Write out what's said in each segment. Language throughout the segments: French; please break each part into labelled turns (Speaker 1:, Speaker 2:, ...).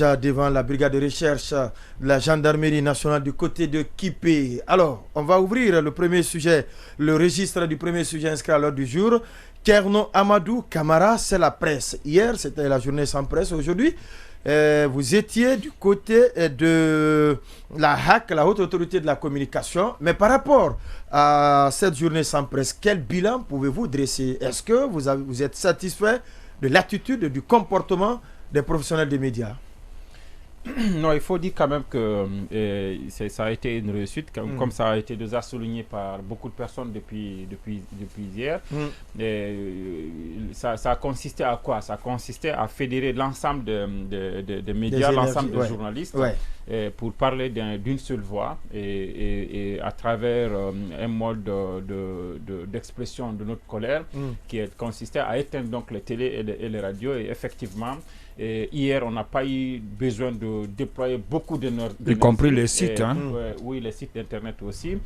Speaker 1: devant la brigade de recherche de la gendarmerie nationale du côté de Kipé. Alors, on va ouvrir le premier sujet, le registre du premier sujet inscrit à l'ordre du jour. Kerno Amadou Camara, c'est la presse. Hier, c'était la journée sans presse. Aujourd'hui, vous étiez du côté de la HAC, la Haute Autorité de la Communication. Mais par rapport à cette journée sans presse, quel bilan pouvez-vous dresser? Est-ce que vous êtes satisfait de l'attitude, du comportement des professionnels des médias?
Speaker 2: Non, il faut dire quand même que ça a été une réussite, comme ça a été déjà souligné par beaucoup de personnes depuis hier. Ça a consisté à quoi? Ça a consisté à fédérer l'ensemble de médias, l'ensemble des journalistes, pour parler d'une seule voix et à travers un mode d'expression de notre colère qui consistait à éteindre donc les télés et les radios. Et effectivement, hier, on n'a pas eu besoin de déployer beaucoup d'énergie.
Speaker 3: Y compris les sites.
Speaker 2: Oui, les sites internet aussi.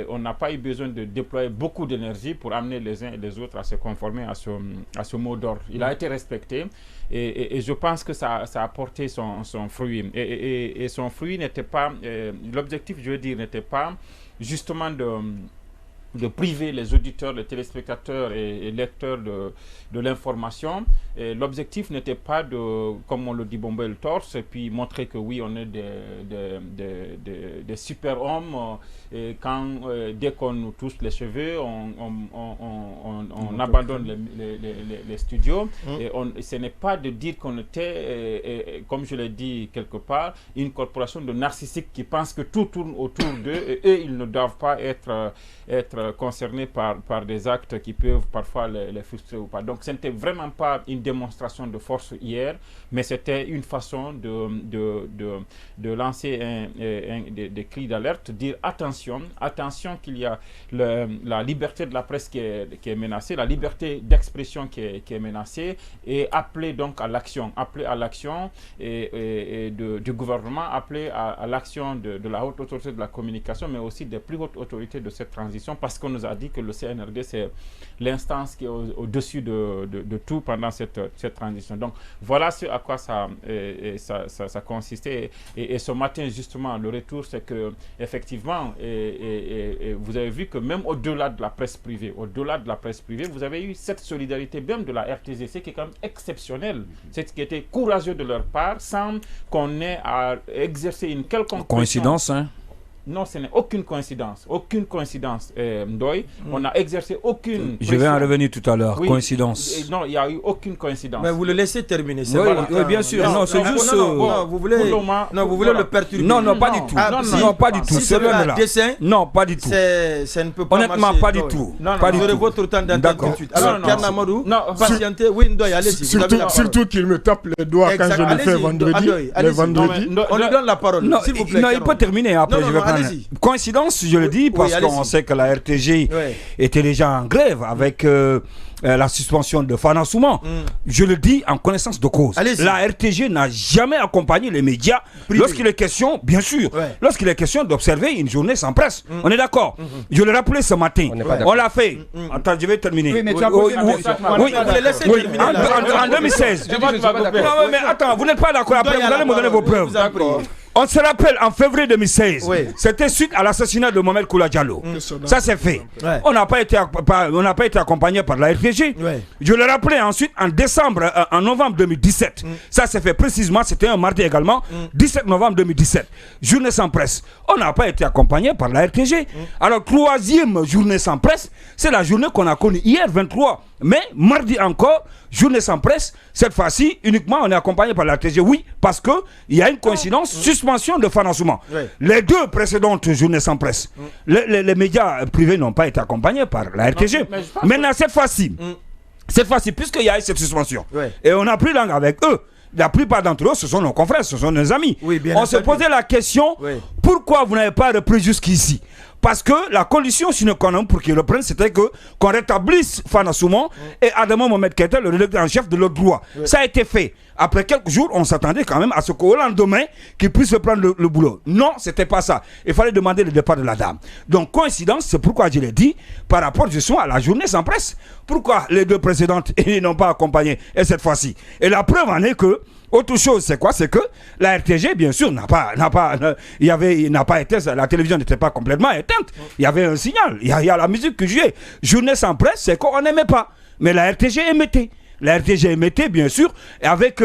Speaker 2: On n'a pas eu besoin de déployer beaucoup d'énergie pour amener les uns et les autres à se conformer à ce mot d'ordre. Il a été respecté et je pense que ça a porté son fruit. Et son fruit n'était pas... l'objectif, je veux dire, n'était pas justement de priver les auditeurs, les téléspectateurs et lecteurs de l'information. L'objectif n'était pas de, comme on le dit, bomber le torse et puis montrer que oui, on est des super-hommes. Dès qu'on nous touche les cheveux, on abandonne les studios. Et ce n'est pas de dire qu'on était, comme je l'ai dit quelque part, une corporation de narcissiques qui pensent que tout tourne autour d'eux et eux, ils ne doivent pas être concernés par des actes qui peuvent parfois les frustrer ou pas. Donc ce n'était vraiment pas une démonstration de force hier, mais c'était une façon de lancer des cris d'alerte, dire attention qu'il y a la liberté de la presse qui est menacée, la liberté d'expression qui est menacée, et appeler donc à l'action, du gouvernement, appeler à l'action de la haute autorité de la communication, mais aussi des plus hautes autorités de cette transition, parce qu'on nous a dit que le CNRD, c'est l'instance qui est au-dessus de tout pendant cette transition. Donc, voilà ce à quoi ça consistait. Et ce matin, justement, le retour, c'est que effectivement, vous avez vu que même au-delà de la presse privée, vous avez eu cette solidarité même de la RTZC qui est quand même exceptionnelle. C'est ce qui était courageux de leur part, sans qu'on ait à exercer une quelconque
Speaker 3: coïncidence, hein?
Speaker 2: Non, ce n'est aucune coïncidence. Ndoye. On n'a exercé aucune
Speaker 3: Je vais en revenir tout à l'heure. Oui, coïncidence.
Speaker 2: Non, il n'y a eu aucune coïncidence.
Speaker 1: Mais vous le laissez terminer.
Speaker 3: Oui, bien sûr. Non, c'est juste...
Speaker 1: vous voulez le perturber.
Speaker 3: Non, pas du tout. Non, pas du tout.
Speaker 1: Si c'est un dessin,
Speaker 3: non, pas du tout.
Speaker 1: Ça ne peut pas marcher.
Speaker 3: Honnêtement, pas du tout.
Speaker 1: Vous aurez votre temps d'entendre tout de suite. Alors, Kerno Amadou, patientez. Oui, Ndoye, allez-y.
Speaker 4: Surtout qu'il me tape les doigts quand je le fais vendredi.
Speaker 1: On lui donne la parole, s'il vous plaît.
Speaker 3: Non, il peut terminer. Après, je vais prendre... Coïncidence, je le dis, parce qu'on sait que la RTG était déjà en grève avec la suspension de Fana Souman. Je le dis en connaissance de cause. La RTG n'a jamais accompagné les médias lorsqu'il est question, bien sûr, lorsqu'il est question d'observer une journée sans presse. On est d'accord. Je l'ai rappelé ce matin. On l'a fait. Attends, je vais terminer.
Speaker 1: Oui, mais tu as posé
Speaker 3: en 2016. Non, mais attends, vous n'êtes pas d'accord. Après, vous allez me donner vos preuves. On se rappelle, en février 2016, c'était suite à l'assassinat de Mohamed Koula Diallo. Ça c'est fait. On n'a pas été accompagné par la RTG. Je le rappelais ensuite en novembre 2017. Ça c'est fait précisément, c'était un mardi également, 17 novembre 2017. Journée sans presse. On n'a pas été accompagné par la RTG. Alors, troisième journée sans presse, c'est la journée qu'on a connue hier, 23. Mais mardi encore, journée sans presse. Cette fois-ci, uniquement, on est accompagné par la RTG. Oui, parce qu'il y a une coïncidence, suspension de financement. Les deux précédentes journées sans presse, les médias privés n'ont pas été accompagnés par la RTG. Maintenant, cette fois-ci, puisqu'il y a eu cette suspension, et on a pris langue avec eux, la plupart d'entre eux, ce sont nos confrères, ce sont nos amis. On se posait la question, pourquoi vous n'avez pas repris jusqu'ici? Parce que la condition sine qua non pour qu'ils reprennent, c'était qu'on rétablisse Fana Souman et Adama Mohamed Keita, le rédacteur en chef de l'autre droit. Ça a été fait. Après quelques jours, on s'attendait quand même à ce qu'au lendemain, qu'ils puissent reprendre le boulot. Non, c'était pas ça. Il fallait demander le départ de la dame. Donc, coïncidence, c'est pourquoi je l'ai dit, par rapport justement à la journée sans presse. Pourquoi les deux précédentes n'ont pas accompagné, et cette fois-ci? Et la preuve en est que Autre chose, c'est quoi? C'est que la RTG, bien sûr, n'a pas été, la télévision n'était pas complètement éteinte. Il y avait un signal. Il y a la musique que jouait. Journée sans presse, c'est qu'on n'aimait pas. Mais la RTG émettait. La RTG émettait, bien sûr, avec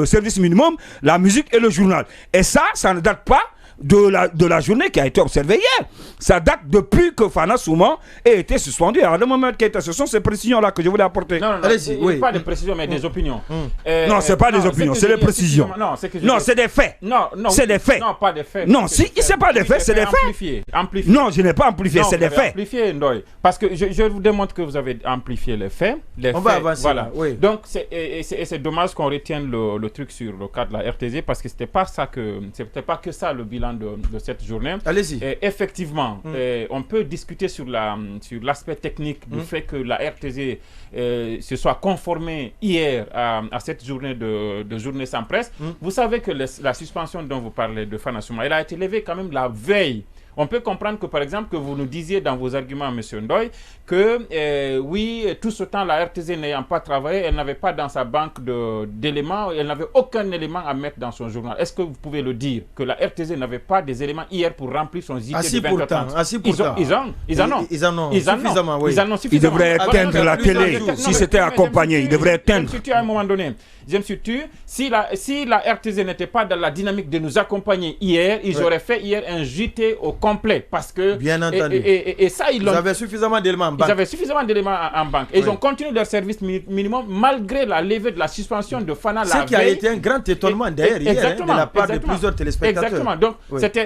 Speaker 3: service minimum, la musique et le journal. Et ça ne date pas de la journée qui a été observée hier. Ça date depuis que Fana Souman ait été suspendu. Alors, le moment qui était, ce sont ces précisions-là que je voulais apporter.
Speaker 2: Non, pas de précisions, mais des opinions.
Speaker 3: Non, c'est pas des opinions, c'est des précisions. Non, c'est des faits.
Speaker 2: Non,
Speaker 3: c'est des faits.
Speaker 2: Non, pas des faits.
Speaker 3: Non, si, c'est pas des faits, c'est des faits.
Speaker 2: Amplifié.
Speaker 3: Non, je n'ai pas amplifié, c'est des faits.
Speaker 2: Amplifié, Ndoye. Parce que je vous démontre que vous avez amplifié les faits.
Speaker 1: On va avancer.
Speaker 2: Voilà. Oui. Donc, c'est dommage qu'on retienne le truc sur le cas de la RTZ parce que c'était pas que ça le bilan de cette journée.
Speaker 1: Allez-y.
Speaker 2: Effectivement, on peut discuter sur l'aspect technique du fait que la RTZ se soit conformée hier à cette journée de journée sans presse. Vous savez que la suspension dont vous parlez de Fana Souman, elle a été levée quand même la veille. On peut comprendre que, par exemple, que vous nous disiez dans vos arguments, M. Ndoye, que oui, tout ce temps, la RTZ n'ayant pas travaillé, elle n'avait pas dans sa banque d'éléments, elle n'avait aucun élément à mettre dans son journal. Est-ce que vous pouvez le dire, que la RTZ n'avait pas des éléments hier pour remplir son JT de 24 heures? Ils en ont suffisamment, oui.
Speaker 3: Ils devraient éteindre la télé, si c'était accompagné, ils devraient éteindre.
Speaker 2: À un moment donné, je me suis tué. Si la RTZ n'était pas dans la dynamique de nous accompagner hier, ils auraient fait hier un JT au complet. Parce que.
Speaker 1: Bien entendu.
Speaker 2: Et ça, ils
Speaker 1: avaient suffisamment d'éléments en banque.
Speaker 2: Ils avaient suffisamment d'éléments en banque. Et ils ont continué leur service minimum malgré la levée de la suspension de Fana la veille.
Speaker 1: Ce qui a été un grand étonnement d'ailleurs hier de la part de plusieurs téléspectateurs.
Speaker 2: Exactement. Donc,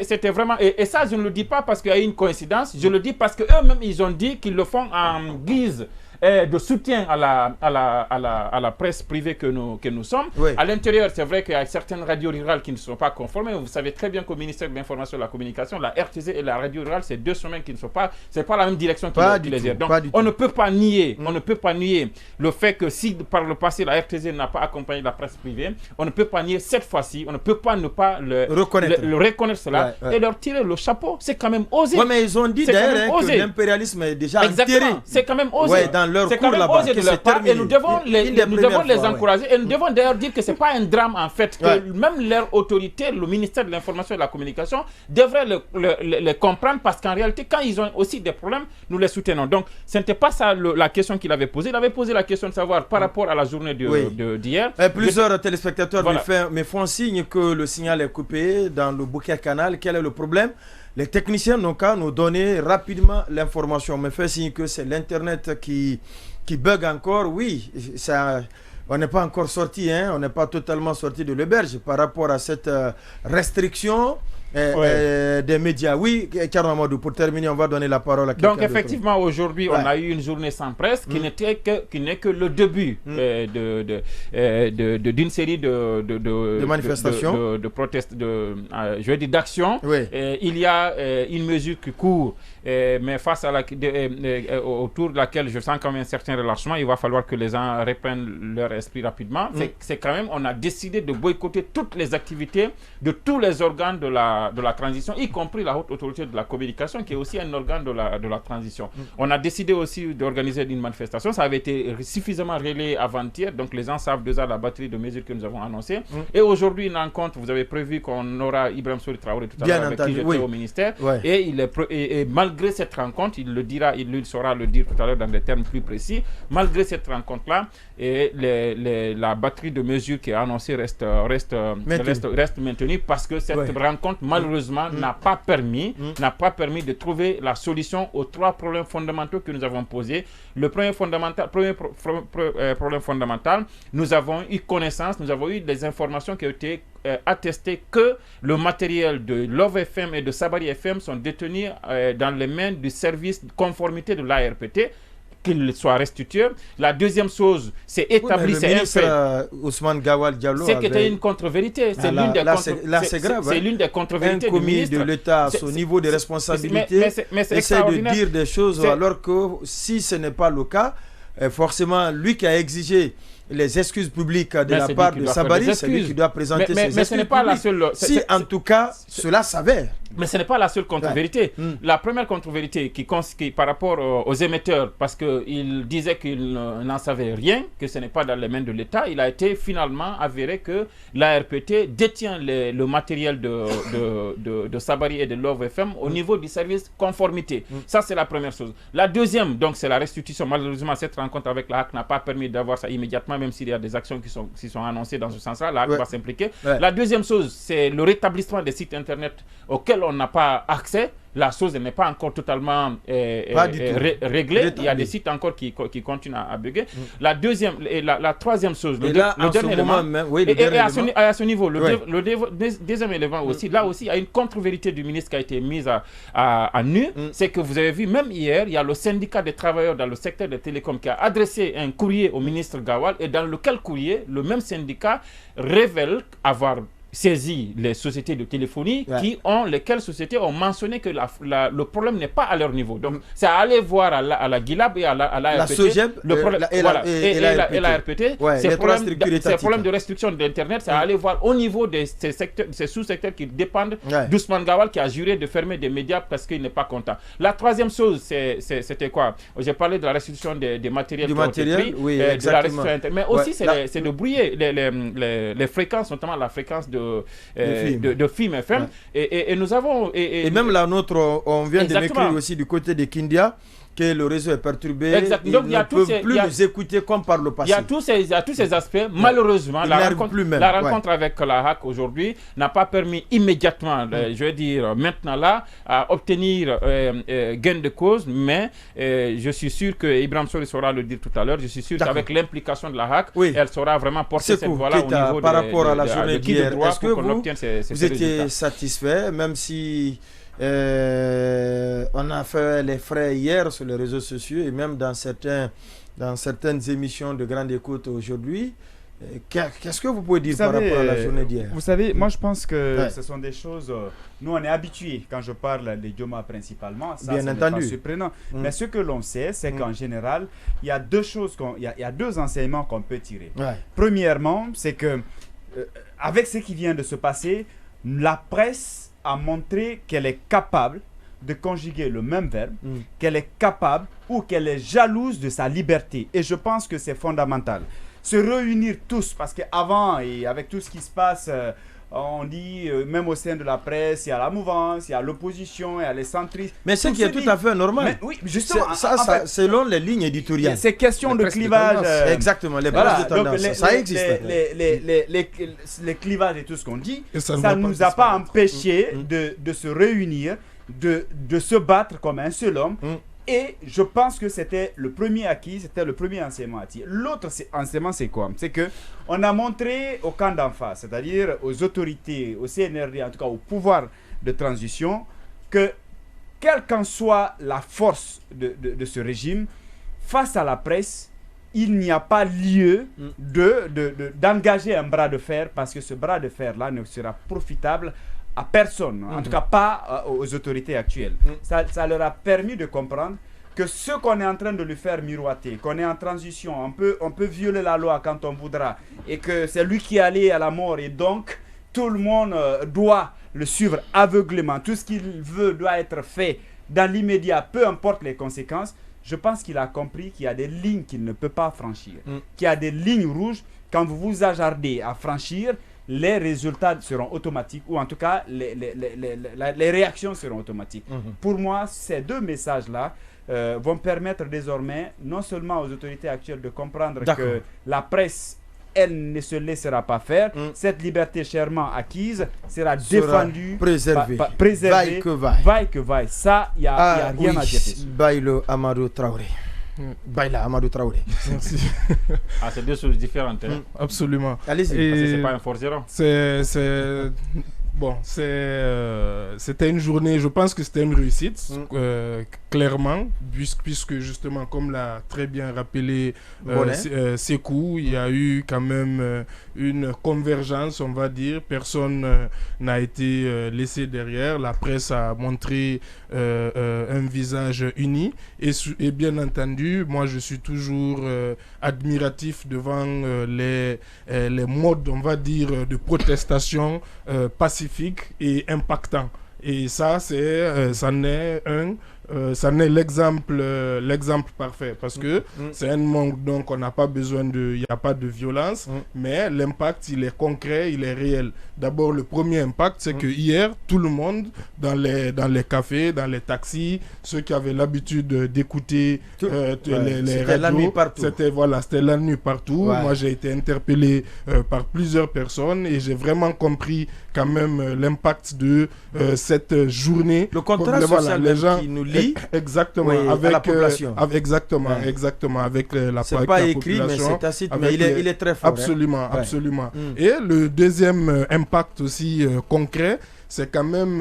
Speaker 2: c'était vraiment. Et ça, je ne le dis pas parce qu'il y a eu une coïncidence. Je le dis parce qu'eux-mêmes, ils ont dit qu'ils le font en guise de soutien à la presse privée que nous sommes. Oui. À l'intérieur, c'est vrai qu'il y a certaines radios rurales qui ne sont pas conformées. Vous savez très bien qu'au ministère de l'Information et de la Communication, la RTZ et la radio rurale, c'est deux chemins qui ne sont pas... C'est pas la même direction qui les aide. Donc, on ne peut pas nier, le fait que si par le passé, la RTZ n'a pas accompagné la presse privée, on ne peut pas nier cette fois-ci, on ne peut pas ne pas le reconnaître cela et leur tirer le chapeau. C'est quand même osé.
Speaker 1: Oui, mais ils ont dit d'ailleurs que l'impérialisme est déjà enterré.
Speaker 2: C'est quand même osé. C'est quand même osé de leur part et nous devons les encourager et nous devons d'ailleurs dire que ce n'est pas un drame en fait, que même leur autorité, le ministère de l'Information et de la Communication, devrait le comprendre parce qu'en réalité, quand ils ont aussi des problèmes, nous les soutenons. Donc, ce n'était pas ça la question qu'il avait posée. Il avait posé la question de savoir par rapport à la journée d'hier.
Speaker 1: Plusieurs téléspectateurs me font signe que le signal est coupé dans le bouquet canal. Quel est le problème? Les techniciens n'ont qu'à nous donner rapidement l'information. On me fait signe que c'est l'Internet qui bug encore. Oui, on n'est pas encore sorti, on n'est pas totalement sorti de l'auberge par rapport à cette restriction des médias. Oui, Thierno Amadou, pour terminer, on va donner la parole à quelqu'un.
Speaker 2: Donc, effectivement, aujourd'hui, on a eu une journée sans presse qui n'est que le début d'une série de manifestations, de protestes, je vais dire d'actions. Oui. Il y a une mesure qui court, mais face à autour de laquelle je sens quand même un certain relâchement. Il va falloir que les gens reprennent leur esprit rapidement. C'est quand même, on a décidé de boycotter toutes les activités de tous les organes de la transition, y compris la haute autorité de la communication, qui est aussi un organe de la transition. On a décidé aussi d'organiser une manifestation. Ça avait été suffisamment relayé avant-hier, donc les gens savent déjà la batterie de mesures que nous avons annoncées. Et aujourd'hui, une rencontre, vous avez prévu qu'on aura Ibrahim Sory Traoré tout à l'heure, avec qui j'étais au ministère. Et malgré cette rencontre, il saura le dire tout à l'heure dans des termes plus précis, malgré cette rencontre-là, la batterie de mesures qui est annoncée reste maintenue parce que cette rencontre, malheureusement, n'a pas permis de trouver la solution aux trois problèmes fondamentaux que nous avons posés. Le premier problème fondamental, nous avons eu connaissance, nous avons eu des informations qui ont été attestées que le matériel de Love FM et de Sabari FM sont détenus dans les mains du service de conformité de l'ARPT, qu'il soit restitué. La deuxième chose, c'est établi, c'est un fait.
Speaker 1: Ousmane Gawal Diallo,
Speaker 2: c'est qu'il y a une contre-vérité. C'est l'une des contre-vérités du ministre.
Speaker 1: De l'État à son niveau de responsabilité essaie de dire des choses alors que si ce n'est pas le cas, forcément, lui qui a exigé les excuses publiques de la part de Sabari, c'est lui qui doit présenter ses excuses.
Speaker 2: Mais ce n'est pas la seule.
Speaker 1: Si en tout cas cela s'avère.
Speaker 2: Mais ce n'est pas la seule contre-vérité. La première contre-vérité qui par rapport aux émetteurs, parce qu'il disait qu'il n'en savait rien, que ce n'est pas dans les mains de l'État, il a été finalement avéré que l'ARPT détient le matériel de Sabari et de Love FM au niveau du service conformité. Ça, c'est la première chose. La deuxième, donc, c'est la restitution. Malheureusement, cette rencontre avec la HAC n'a pas permis d'avoir ça immédiatement, même s'il y a des actions qui sont annoncées dans ce sens-là. La HAC va s'impliquer. La deuxième chose, c'est le rétablissement des sites Internet auxquels on n'a pas accès. La chose n'est pas encore totalement réglée. Il y a des sites encore qui continuent à bugger. La deuxième et la troisième chose, le dernier élément, à ce niveau, le deuxième élément aussi, là aussi, il y a une contre-vérité du ministre qui a été mise à nu. C'est que vous avez vu, même hier, il y a le syndicat des travailleurs dans le secteur des télécoms qui a adressé un courrier au ministre Gawal, et dans lequel courrier, le même syndicat révèle avoir saisi les sociétés de téléphonie lesquelles sociétés ont mentionné que le problème n'est pas à leur niveau. Donc, c'est à aller voir à la GILAB et à la RPT.
Speaker 1: SOGEB
Speaker 2: et la RPT. Ces problèmes de restriction d'Internet, c'est à aller voir au niveau de ces sous-secteurs qui dépendent d'Ousmane Gawal, qui a juré de fermer des médias parce qu'il n'est pas content. La troisième chose, c'était quoi? J'ai parlé de la restitution des matériels de la restitution Internet. Mais aussi, c'est de brouiller les fréquences, notamment la fréquence de film FM. Et nous avons... Et même
Speaker 1: la nôtre, on vient de m'écrire aussi du côté de Kindia, que le réseau est perturbé.
Speaker 2: Donc,
Speaker 1: ils ne peuvent plus nous écouter comme par le passé.
Speaker 2: Il y a tous ces aspects. Malheureusement, la rencontre avec la HAC aujourd'hui n'a pas permis immédiatement, je veux dire maintenant là, à obtenir gain de cause, mais je suis sûr que Ibrahim Sori saura le dire tout à l'heure. Je suis sûr qu'avec l'implication de la HAC, elle saura vraiment porter cette voie-là au niveau
Speaker 1: par rapport à la journée d'hier. Est-ce que vous étiez satisfait, même si on a fait les frais hier sur les réseaux sociaux et même dans certaines émissions de grande écoute aujourd'hui? Qu'est-ce que vous pouvez dire par rapport à la journée d'hier?
Speaker 5: Vous savez, moi je pense que ce sont des choses... nous, on est habitués, quand je parle des Dioma principalement, ça n'est pas surprenant. Mais ce que l'on sait, c'est qu'en général, il y a deux choses, il y a deux enseignements qu'on peut tirer. Premièrement, c'est que avec ce qui vient de se passer, la presse a montré qu'elle est capable de conjuguer le même verbe, qu'elle est capable ou qu'elle est jalouse de sa liberté. Et je pense que c'est fondamental. Se réunir tous, parce qu'avant, et avec tout ce qui se passe, on dit, même au sein de la presse, il y a la mouvance, il y a l'opposition, il y a les centristes.
Speaker 1: Mais ce qui est tout à fait normal.
Speaker 5: Oui, justement.
Speaker 1: Ça, selon les lignes éditoriales.
Speaker 5: C'est question de clivage.
Speaker 1: Exactement, les bases de tendance. Ça existe.
Speaker 5: Les clivages et tout ce qu'on dit, ça ne nous a pas empêché de se réunir, de se battre comme un seul homme. Et je pense que c'était le premier acquis, c'était le premier enseignement acquis. L'autre enseignement, c'est quoi? C'est qu'on a montré au camp d'en face, c'est-à-dire aux autorités, au CNRD, en tout cas au pouvoir de transition, que quelle qu'en soit la force de ce régime, face à la presse, il n'y a pas lieu d'engager un bras de fer, parce que ce bras de fer-là ne sera profitable à personne, en tout cas pas aux autorités actuelles. Ça leur a permis de comprendre que ce qu'on est en train de lui faire miroiter, qu'on est en transition, on peut violer la loi quand on voudra, et que c'est lui qui est allé à la mort, et donc tout le monde doit le suivre aveuglément. Tout ce qu'il veut doit être fait dans l'immédiat, peu importe les conséquences. Je pense qu'il a compris qu'il y a des lignes qu'il ne peut pas franchir, qu'il y a des lignes rouges. Quand vous vous hasardez à franchir, les résultats seront automatiques, ou en tout cas, les réactions seront automatiques. Pour moi, ces deux messages-là vont permettre désormais, non seulement aux autorités actuelles de comprendre que la presse, elle ne se laissera pas faire. Cette liberté chèrement acquise sera défendue,
Speaker 1: préservée.
Speaker 5: Vaille que vaille. Ça, il n'y a rien à dire.
Speaker 1: Bailo Amadou Traoré. Baila Amadou Traoré.
Speaker 4: Merci.
Speaker 2: C'est deux choses différentes.
Speaker 4: Absolument.
Speaker 1: Allez-y.
Speaker 2: Parce que c'est pas un forgeron.
Speaker 4: Bon, c'était une journée, je pense que c'était une réussite, clairement, puisque justement, comme l'a très bien rappelé Sékou, il y a eu quand même une convergence, on va dire. Personne n'a été laissé derrière. La presse a montré un visage uni. Et bien entendu, moi, je suis toujours admiratif devant les modes, on va dire, de protestation pacifique et impactant. Et ça, c'en est l'exemple parfait, parce que c'est un monde donc on n'a pas besoin il n'y a pas de violence, mais l'impact il est concret, il est réel. D'abord, le premier impact, c'est que hier, tout le monde dans les cafés, dans les taxis, ceux qui avaient l'habitude d'écouter les radios, c'était la nuit partout. Ouais. Moi, j'ai été interpellé par plusieurs personnes et j'ai vraiment compris quand même l'impact de cette journée.
Speaker 1: Le contrat social les gens qui nous lie
Speaker 4: exactement, avec la population. Exactement, avec la
Speaker 1: c'est pas écrit, mais c'est tacite, mais il est très fort.
Speaker 4: Absolument, absolument. Et le deuxième impact aussi concret, c'est quand même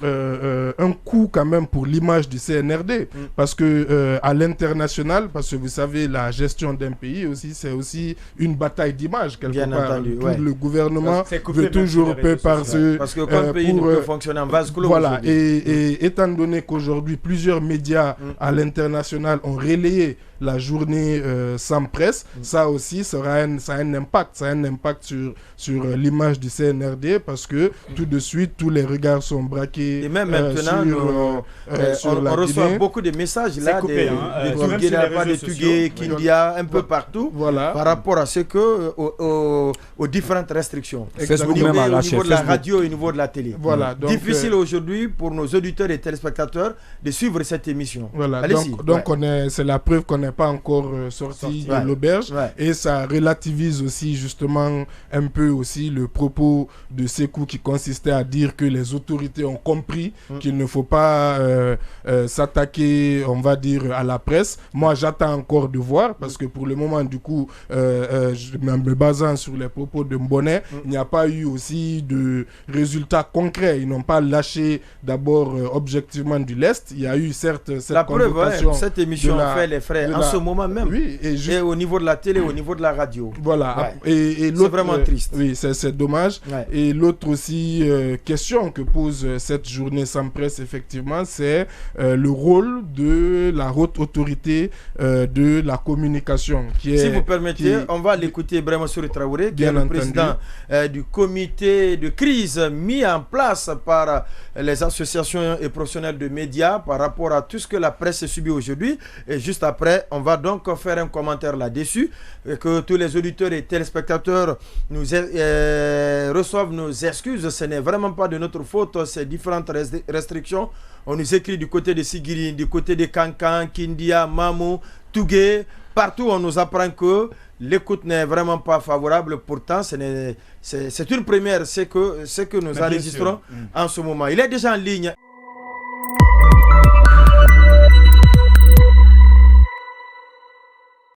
Speaker 4: un coup quand même pour l'image du CNRD, parce que à l'international, parce que vous savez, la gestion d'un pays aussi, c'est aussi une bataille d'image quelque part. Entendu, le gouvernement veut toujours préparer
Speaker 1: parce que quand le pays ne peut fonctionner en vase clos.
Speaker 4: Voilà, et étant donné qu'aujourd'hui plusieurs médias à l'international ont relayé la journée sans presse, ça aussi ça a un impact sur l'image du CNRD, parce que tout de suite tous les regards sont braqués.
Speaker 1: Et même maintenant, on reçoit beaucoup de messages là, de Tugué, Kindia, un peu partout, par rapport à ce que aux différentes restrictions. Au niveau de la radio et au niveau de la télé.
Speaker 4: Voilà, donc,
Speaker 1: difficile aujourd'hui pour nos auditeurs et téléspectateurs de suivre cette émission.
Speaker 4: Voilà, donc c'est la preuve qu'on n'est pas encore sorti de l'auberge, et ça relativise aussi justement un peu aussi le propos de Sékou qui consistait à dire que les autorités ont compris qu'il ne faut pas s'attaquer, on va dire, à la presse. Moi, j'attends encore de voir, parce que pour le moment, du coup, me basant sur les propos de Mbonnet, il n'y a pas eu aussi de résultats concrets. Ils n'ont pas lâché d'abord objectivement du lest. Il y a eu certes cette
Speaker 1: preuve, cette émission fait les frais en ce moment même.
Speaker 4: Oui,
Speaker 1: et au niveau de la télé, au niveau de la radio.
Speaker 4: Voilà.
Speaker 1: Et c'est vraiment triste.
Speaker 4: Oui, c'est dommage. Et l'autre aussi question que pose cette journée sans presse, effectivement, c'est le rôle de la haute autorité de la communication.
Speaker 1: Si vous permettez, on va l'écouter, Brahma Souri Traoré, qui est le président du comité de crise mis en place par les associations et professionnels de médias par rapport à tout ce que la presse subit aujourd'hui. Et juste après, on va donc faire un commentaire là-dessus, que tous les auditeurs et téléspectateurs nous reçoivent nos excuses. Ce n'est vraiment pas de notre faute, ces différentes restrictions. On nous écrit du côté de Sigiri, du côté de Kankan, Kindia, Mamou, Tugué. Partout, on nous apprend que l'écoute n'est vraiment pas favorable. Pourtant, c'est une première, c'est que nous enregistrons en ce moment. Il est déjà en ligne.